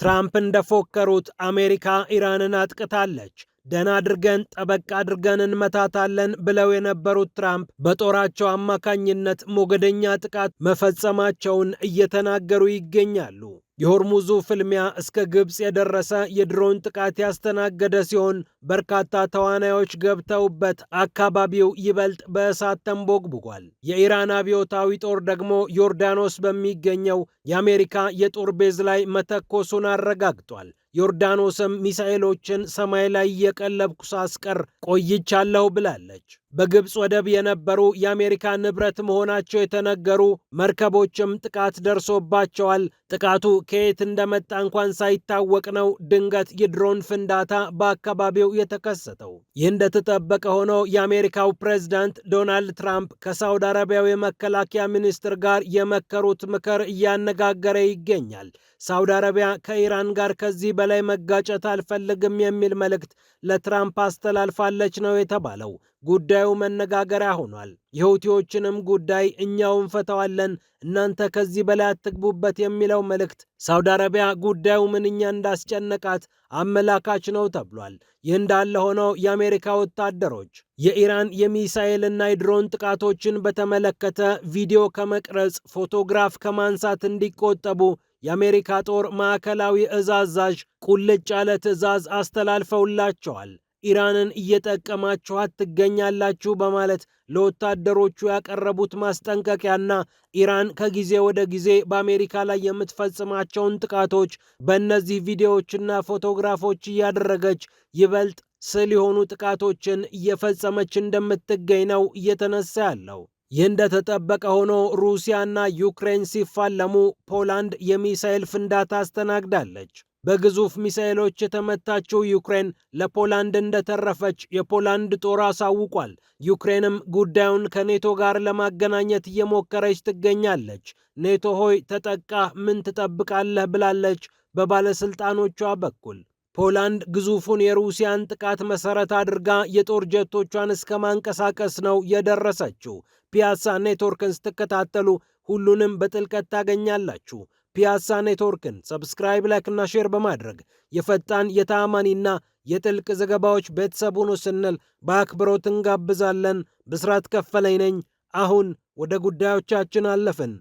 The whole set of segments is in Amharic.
ትራምፕ እንደፎከሩት አሜሪካ ኢራንን አጥቅታለች። ደህና አድርገን ጠበቅ አድርገን እንመታታለን ብለው የነበሩት ትራምፕ በጦራቸው አማካኝነት ሞገደኛ ጥቃት መፈጸማቸውን እየተናገሩ ይገኛሉ። የሆርሙዙ ፍልሚያ እስከ ግብፅ የደረሰ የድሮን ጥቃት ያስተናገደ ሲሆን በርካታ ተዋናዮች ገብተውበት አካባቢው ይበልጥ በእሳት ተንቦግብጓል። የኢራን አብዮታዊ ጦር ደግሞ ዮርዳኖስ በሚገኘው የአሜሪካ የጦር ቤዝ ላይ መተኮሱን አረጋግጧል። ዮርዳኖስም ሚሳኤሎችን ሰማይ ላይ እየቀለብኩ ሳስቀር ቆይቻለሁ ብላለች። በግብፅ ወደብ የነበሩ የአሜሪካ ንብረት መሆናቸው የተነገሩ መርከቦችም ጥቃት ደርሶባቸዋል። ጥቃቱ ከየት እንደመጣ እንኳን ሳይታወቅ ነው ድንገት የድሮን ፍንዳታ በአካባቢው የተከሰተው። ይህ እንደተጠበቀ ሆኖ የአሜሪካው ፕሬዝዳንት ዶናልድ ትራምፕ ከሳውዲ አረቢያው የመከላከያ ሚኒስትር ጋር የመከሩት ምክር እያነጋገረ ይገኛል። ሳውዲ አረቢያ ከኢራን ጋር ከዚህ በላይ መጋጨት አልፈልግም የሚል መልእክት ለትራምፕ አስተላልፋለች ነው የተባለው። ጉዳዩ መነጋገሪያ ሆኗል። የሁቲዎችንም ጉዳይ እኛው እንፈታዋለን፣ እናንተ ከዚህ በላይ አትግቡበት የሚለው መልእክት ሳውዲ አረቢያ ጉዳዩ ምንኛ እንዳስጨነቃት አመላካች ነው ተብሏል። ይህ እንዳለ ሆነው የአሜሪካ ወታደሮች የኢራን የሚሳኤልና የድሮን ጥቃቶችን በተመለከተ ቪዲዮ ከመቅረጽ ፎቶግራፍ ከማንሳት እንዲቆጠቡ የአሜሪካ ጦር ማዕከላዊ እዝ አዛዥ ቁልጭ ያለ ትዕዛዝ አስተላልፈውላቸዋል። ኢራንን እየጠቀማችኋት ትገኛላችሁ በማለት ለወታደሮቹ ያቀረቡት ማስጠንቀቂያና ኢራን ከጊዜ ወደ ጊዜ በአሜሪካ ላይ የምትፈጽማቸውን ጥቃቶች በእነዚህ ቪዲዮዎችና ፎቶግራፎች እያደረገች ይበልጥ ስል የሆኑ ጥቃቶችን እየፈጸመች እንደምትገኝ ነው እየተነሳ ያለው። ይህ እንደተጠበቀ ሆኖ ሩሲያና ዩክሬን ሲፋለሙ ፖላንድ የሚሳኤል ፍንዳታ አስተናግዳለች። በግዙፍ ሚሳኤሎች የተመታችው ዩክሬን ለፖላንድ እንደተረፈች የፖላንድ ጦር አሳውቋል። ዩክሬንም ጉዳዩን ከኔቶ ጋር ለማገናኘት እየሞከረች ትገኛለች። ኔቶ ሆይ ተጠቃ ምን ትጠብቃለህ ብላለች በባለስልጣኖቿ በኩል። ፖላንድ ግዙፉን የሩሲያን ጥቃት መሰረት አድርጋ የጦር ጀቶቿን እስከ ማንቀሳቀስ ነው የደረሰችው። ፒያሳ ኔትወርክን ስትከታተሉ ሁሉንም በጥልቀት ታገኛላችሁ። ፒያሳ ኔትወርክን ሰብስክራይብ፣ ላይክ እና ሼር በማድረግ የፈጣን የተአማኒና የጥልቅ ዘገባዎች ቤተሰብ ሁኑ ስንል በአክብሮት እንጋብዛለን። ብስራት ከፈለኝ ነኝ። አሁን ወደ ጉዳዮቻችን አለፍን።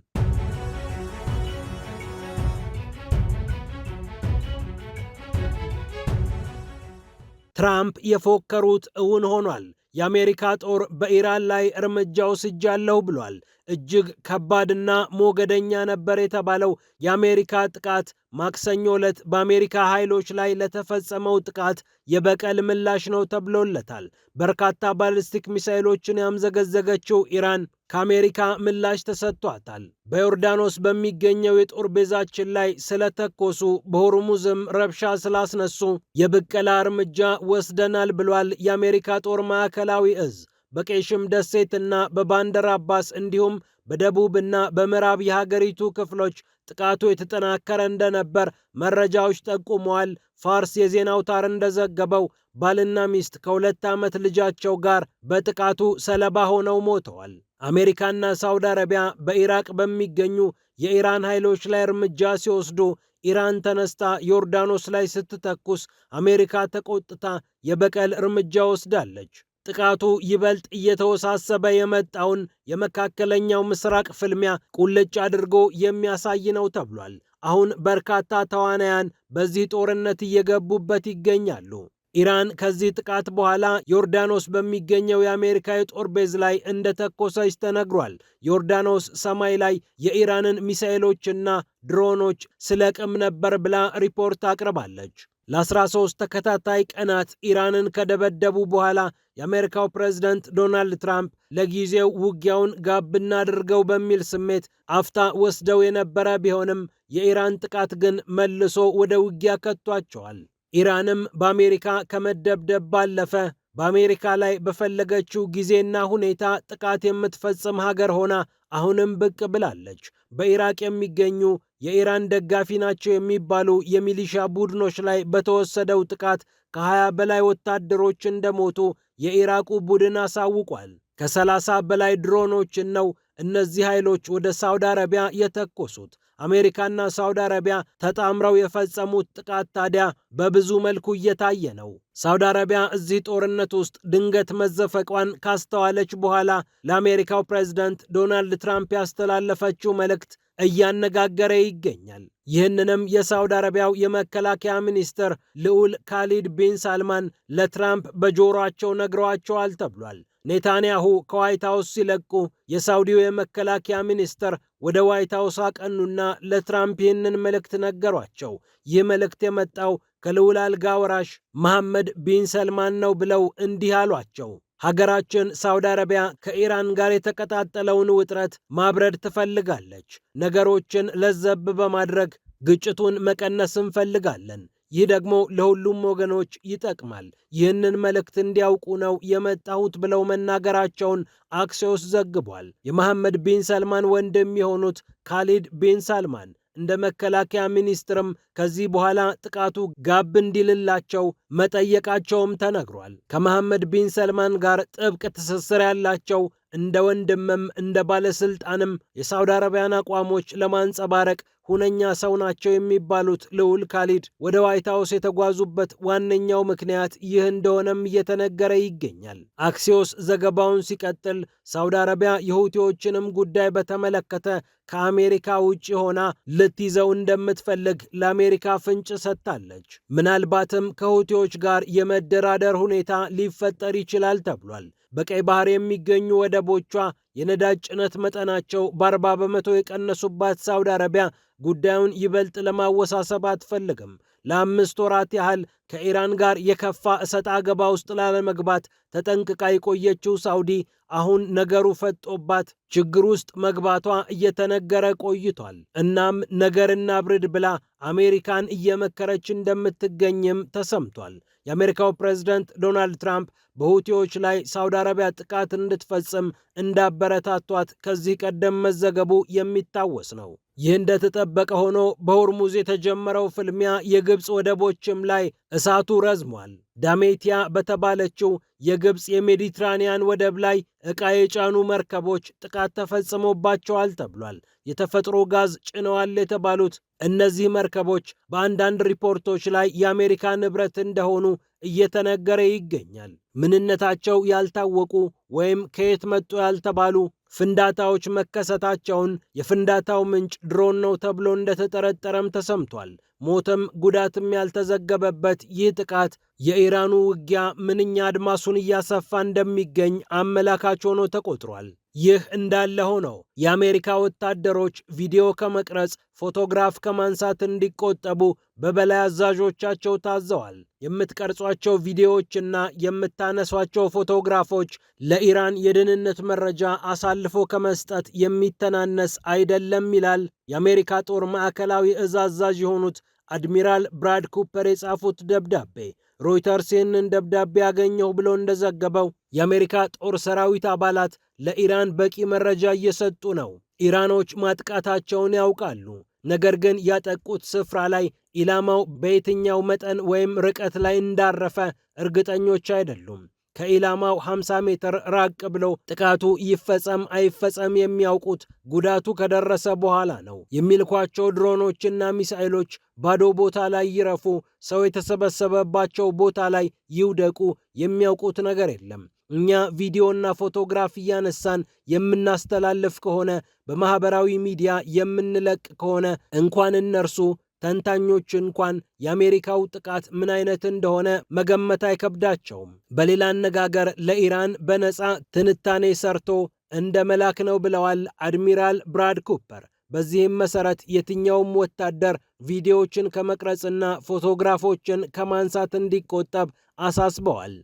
ትራምፕ የፎከሩት እውን ሆኗል። የአሜሪካ ጦር በኢራን ላይ እርምጃ ወስጃለሁ ብሏል። እጅግ ከባድና ሞገደኛ ነበር የተባለው የአሜሪካ ጥቃት ማክሰኞ ዕለት በአሜሪካ ኃይሎች ላይ ለተፈጸመው ጥቃት የበቀል ምላሽ ነው ተብሎለታል። በርካታ ባሊስቲክ ሚሳይሎችን ያምዘገዘገችው ኢራን ከአሜሪካ ምላሽ ተሰጥቷታል። በዮርዳኖስ በሚገኘው የጦር ቤዛችን ላይ ስለተኮሱ፣ በሆርሙዝም ረብሻ ስላስነሱ የብቀላ እርምጃ ወስደናል ብሏል የአሜሪካ ጦር ማዕከላዊ እዝ። በቄሽም ደሴትና በባንደር አባስ እንዲሁም በደቡብና በምዕራብ የሀገሪቱ ክፍሎች ጥቃቱ የተጠናከረ እንደነበር መረጃዎች ጠቁመዋል። ፋርስ የዜና አውታር እንደዘገበው ባልና ሚስት ከ2 ዓመት ልጃቸው ጋር በጥቃቱ ሰለባ ሆነው ሞተዋል። አሜሪካና ሳውዲ አረቢያ በኢራቅ በሚገኙ የኢራን ኃይሎች ላይ እርምጃ ሲወስዱ፣ ኢራን ተነስታ ዮርዳኖስ ላይ ስትተኩስ አሜሪካ ተቆጥታ የበቀል እርምጃ ወስዳለች። ጥቃቱ ይበልጥ እየተወሳሰበ የመጣውን የመካከለኛው ምስራቅ ፍልሚያ ቁልጭ አድርጎ የሚያሳይ ነው ተብሏል። አሁን በርካታ ተዋናያን በዚህ ጦርነት እየገቡበት ይገኛሉ። ኢራን ከዚህ ጥቃት በኋላ ዮርዳኖስ በሚገኘው የአሜሪካ የጦር ቤዝ ላይ እንደተኮሰች ተነግሯል። ዮርዳኖስ ሰማይ ላይ የኢራንን ሚሳኤሎችና ድሮኖች ስለቅም ነበር ብላ ሪፖርት አቅርባለች። ለ13 ተከታታይ ቀናት ኢራንን ከደበደቡ በኋላ የአሜሪካው ፕሬዝዳንት ዶናልድ ትራምፕ ለጊዜው ውጊያውን ጋብ እናድርገው በሚል ስሜት አፍታ ወስደው የነበረ ቢሆንም የኢራን ጥቃት ግን መልሶ ወደ ውጊያ ከቷቸዋል። ኢራንም በአሜሪካ ከመደብደብ ባለፈ በአሜሪካ ላይ በፈለገችው ጊዜና ሁኔታ ጥቃት የምትፈጽም ሀገር ሆና አሁንም ብቅ ብላለች። በኢራቅ የሚገኙ የኢራን ደጋፊ ናቸው የሚባሉ የሚሊሻ ቡድኖች ላይ በተወሰደው ጥቃት ከ20 በላይ ወታደሮች እንደሞቱ የኢራቁ ቡድን አሳውቋል። ከ30 በላይ ድሮኖችን ነው እነዚህ ኃይሎች ወደ ሳውዲ አረቢያ የተኮሱት። አሜሪካና ሳውዲ አረቢያ ተጣምረው የፈጸሙት ጥቃት ታዲያ በብዙ መልኩ እየታየ ነው። ሳውዲ አረቢያ እዚህ ጦርነት ውስጥ ድንገት መዘፈቋን ካስተዋለች በኋላ ለአሜሪካው ፕሬዝዳንት ዶናልድ ትራምፕ ያስተላለፈችው መልእክት እያነጋገረ ይገኛል። ይህንንም የሳውዲ አረቢያው የመከላከያ ሚኒስትር ልዑል ካሊድ ቢን ሳልማን ለትራምፕ በጆሮአቸው ነግረዋቸዋል ተብሏል። ኔታንያሁ ከዋይት ሃውስ ሲለቁ የሳውዲው የመከላከያ ሚኒስትር ወደ ዋይት ሃውስ አቀኑና ለትራምፕ ይህንን መልእክት ነገሯቸው። ይህ መልእክት የመጣው ከልዑል አልጋ ወራሽ መሐመድ ቢን ሰልማን ነው ብለው እንዲህ አሏቸው። ሀገራችን ሳውዲ አረቢያ ከኢራን ጋር የተቀጣጠለውን ውጥረት ማብረድ ትፈልጋለች። ነገሮችን ለዘብ በማድረግ ግጭቱን መቀነስ እንፈልጋለን። ይህ ደግሞ ለሁሉም ወገኖች ይጠቅማል። ይህንን መልእክት እንዲያውቁ ነው የመጣሁት ብለው መናገራቸውን አክሲዮስ ዘግቧል። የመሐመድ ቢን ሰልማን ወንድም የሆኑት ካሊድ ቢን ሳልማን እንደ መከላከያ ሚኒስትርም ከዚህ በኋላ ጥቃቱ ጋብ እንዲልላቸው መጠየቃቸውም ተነግሯል። ከመሐመድ ቢን ሰልማን ጋር ጥብቅ ትስስር ያላቸው እንደ ወንድምም እንደ ባለስልጣንም የሳውዲ አረቢያን አቋሞች ለማንጸባረቅ ሁነኛ ሰው ናቸው የሚባሉት ልዑል ካሊድ ወደ ዋይት ሃውስ የተጓዙበት ዋነኛው ምክንያት ይህ እንደሆነም እየተነገረ ይገኛል። አክሲዮስ ዘገባውን ሲቀጥል ሳውዲ አረቢያ የሁቲዎችንም ጉዳይ በተመለከተ ከአሜሪካ ውጭ ሆና ልትይዘው እንደምትፈልግ ለአሜሪካ ፍንጭ ሰጥታለች። ምናልባትም ከሁቲዎች ጋር የመደራደር ሁኔታ ሊፈጠር ይችላል ተብሏል። በቀይ ባህር የሚገኙ ወደቦቿ የነዳጅ ጭነት መጠናቸው በ40 በመቶ የቀነሱባት ሳውዲ አረቢያ ጉዳዩን ይበልጥ ለማወሳሰብ አትፈልግም። ለ5 ወራት ያህል ከኢራን ጋር የከፋ እሰጥ አገባ ውስጥ ላለመግባት ተጠንቅቃ የቆየችው ሳውዲ አሁን ነገሩ ፈጦባት ችግር ውስጥ መግባቷ እየተነገረ ቆይቷል። እናም ነገርና ብርድ ብላ አሜሪካን እየመከረች እንደምትገኝም ተሰምቷል። የአሜሪካው ፕሬዝዳንት ዶናልድ ትራምፕ በሁቲዎች ላይ ሳውዲ አረቢያ ጥቃት እንድትፈጽም እንዳበረታቷት ከዚህ ቀደም መዘገቡ የሚታወስ ነው። ይህ እንደተጠበቀ ሆኖ በሆርሙዝ የተጀመረው ፍልሚያ የግብፅ ወደቦችም ላይ እሳቱ ረዝሟል። ዳሜቲያ በተባለችው የግብፅ የሜዲትራኒያን ወደብ ላይ ዕቃ የጫኑ መርከቦች ጥቃት ተፈጽሞባቸዋል ተብሏል። የተፈጥሮ ጋዝ ጭነዋል የተባሉት እነዚህ መርከቦች በአንዳንድ ሪፖርቶች ላይ የአሜሪካ ንብረት እንደሆኑ እየተነገረ ይገኛል። ምንነታቸው ያልታወቁ ወይም ከየት መጡ ያልተባሉ ፍንዳታዎች መከሰታቸውን፣ የፍንዳታው ምንጭ ድሮን ነው ተብሎ እንደተጠረጠረም ተሰምቷል። ሞትም ጉዳትም ያልተዘገበበት ይህ ጥቃት የኢራኑ ውጊያ ምንኛ አድማሱን እያሰፋ እንደሚገኝ አመላካች ሆኖ ተቆጥሯል። ይህ እንዳለ ሆነው የአሜሪካ ወታደሮች ቪዲዮ ከመቅረጽ ፎቶግራፍ ከማንሳት እንዲቆጠቡ በበላይ አዛዦቻቸው ታዘዋል። የምትቀርጿቸው ቪዲዮዎችና የምታነሷቸው ፎቶግራፎች ለኢራን የደህንነት መረጃ አሳልፎ ከመስጠት የሚተናነስ አይደለም ይላል የአሜሪካ ጦር ማዕከላዊ እዝ አዛዥ የሆኑት አድሚራል ብራድ ኩፐር የጻፉት ደብዳቤ። ሮይተርስ ይህንን ደብዳቤ ያገኘው ብሎ እንደዘገበው የአሜሪካ ጦር ሰራዊት አባላት ለኢራን በቂ መረጃ እየሰጡ ነው። ኢራኖች ማጥቃታቸውን ያውቃሉ። ነገር ግን ያጠቁት ስፍራ ላይ ኢላማው በየትኛው መጠን ወይም ርቀት ላይ እንዳረፈ እርግጠኞች አይደሉም። ከኢላማው 50 ሜትር ራቅ ብለው ጥቃቱ ይፈጸም አይፈጸም የሚያውቁት ጉዳቱ ከደረሰ በኋላ ነው። የሚልኳቸው ድሮኖችና ሚሳኤሎች ባዶ ቦታ ላይ ይረፉ፣ ሰው የተሰበሰበባቸው ቦታ ላይ ይውደቁ የሚያውቁት ነገር የለም። እኛ ቪዲዮና ፎቶግራፍ እያነሳን የምናስተላልፍ ከሆነ በማህበራዊ ሚዲያ የምንለቅ ከሆነ እንኳን እነርሱ ተንታኞች እንኳን የአሜሪካው ጥቃት ምን አይነት እንደሆነ መገመት አይከብዳቸውም። በሌላ አነጋገር ለኢራን በነፃ ትንታኔ ሰርቶ እንደ መላክ ነው ብለዋል አድሚራል ብራድ ኩፐር። በዚህም መሰረት የትኛውም ወታደር ቪዲዮዎችን ከመቅረጽና ፎቶግራፎችን ከማንሳት እንዲቆጠብ አሳስበዋል።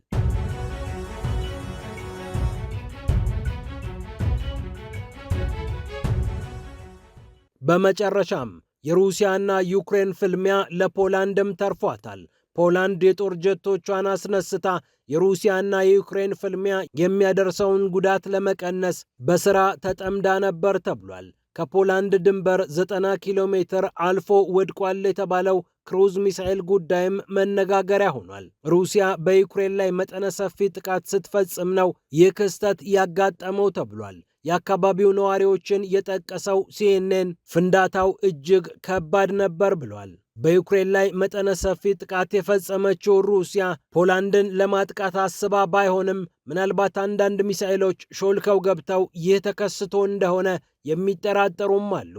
በመጨረሻም የሩሲያና ዩክሬን ፍልሚያ ለፖላንድም ተርፏታል። ፖላንድ የጦር ጀቶቿን አስነስታ የሩሲያና የዩክሬን ፍልሚያ የሚያደርሰውን ጉዳት ለመቀነስ በሥራ ተጠምዳ ነበር ተብሏል። ከፖላንድ ድንበር 90 ኪሎ ሜትር አልፎ ወድቋል የተባለው ክሩዝ ሚሳኤል ጉዳይም መነጋገሪያ ሆኗል። ሩሲያ በዩክሬን ላይ መጠነ ሰፊ ጥቃት ስትፈጽም ነው ይህ ክስተት ያጋጠመው ተብሏል። የአካባቢው ነዋሪዎችን የጠቀሰው ሲኤንኤን ፍንዳታው እጅግ ከባድ ነበር ብሏል። በዩክሬን ላይ መጠነ ሰፊ ጥቃት የፈጸመችው ሩሲያ ፖላንድን ለማጥቃት አስባ ባይሆንም ምናልባት አንዳንድ ሚሳኤሎች ሾልከው ገብተው ይህ ተከስቶ እንደሆነ የሚጠራጠሩም አሉ።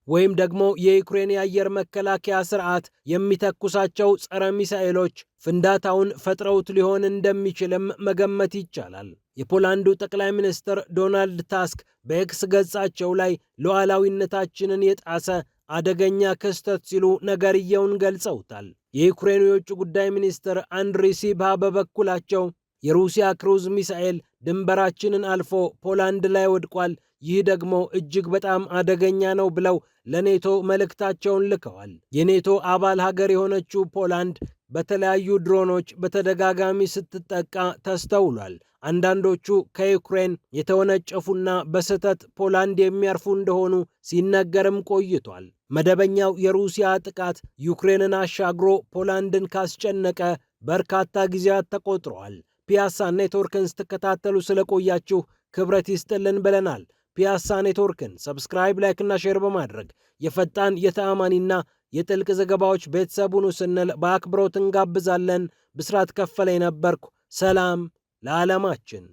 ወይም ደግሞ የዩክሬን የአየር መከላከያ ስርዓት የሚተኩሳቸው ጸረ ሚሳኤሎች ፍንዳታውን ፈጥረውት ሊሆን እንደሚችልም መገመት ይቻላል። የፖላንዱ ጠቅላይ ሚኒስትር ዶናልድ ታስክ በኤክስ ገጻቸው ላይ ሉዓላዊነታችንን የጣሰ አደገኛ ክስተት ሲሉ ነገርየውን ገልጸውታል። የዩክሬኑ የውጭ ጉዳይ ሚኒስትር አንድሪ ሲብሃ በበኩላቸው የሩሲያ ክሩዝ ሚሳኤል ድንበራችንን አልፎ ፖላንድ ላይ ወድቋል፣ ይህ ደግሞ እጅግ በጣም አደገኛ ነው ብለው ለኔቶ መልእክታቸውን ልከዋል። የኔቶ አባል ሀገር የሆነችው ፖላንድ በተለያዩ ድሮኖች በተደጋጋሚ ስትጠቃ ተስተውሏል። አንዳንዶቹ ከዩክሬን የተወነጨፉና በስህተት ፖላንድ የሚያርፉ እንደሆኑ ሲነገርም ቆይቷል። መደበኛው የሩሲያ ጥቃት ዩክሬንን አሻግሮ ፖላንድን ካስጨነቀ በርካታ ጊዜያት ተቆጥረዋል። ፒያሳ ኔትወርክን ስትከታተሉ ስለቆያችሁ ክብረት ይስጥልን ብለናል። ፒያሳ ኔትወርክን ሰብስክራይብ፣ ላይክ እና ሼር በማድረግ የፈጣን የተአማኒና የጥልቅ ዘገባዎች ቤተሰቡን ስንል በአክብሮት እንጋብዛለን። ብስራት ከፈለ ነበርኩ። ሰላም ለዓለማችን።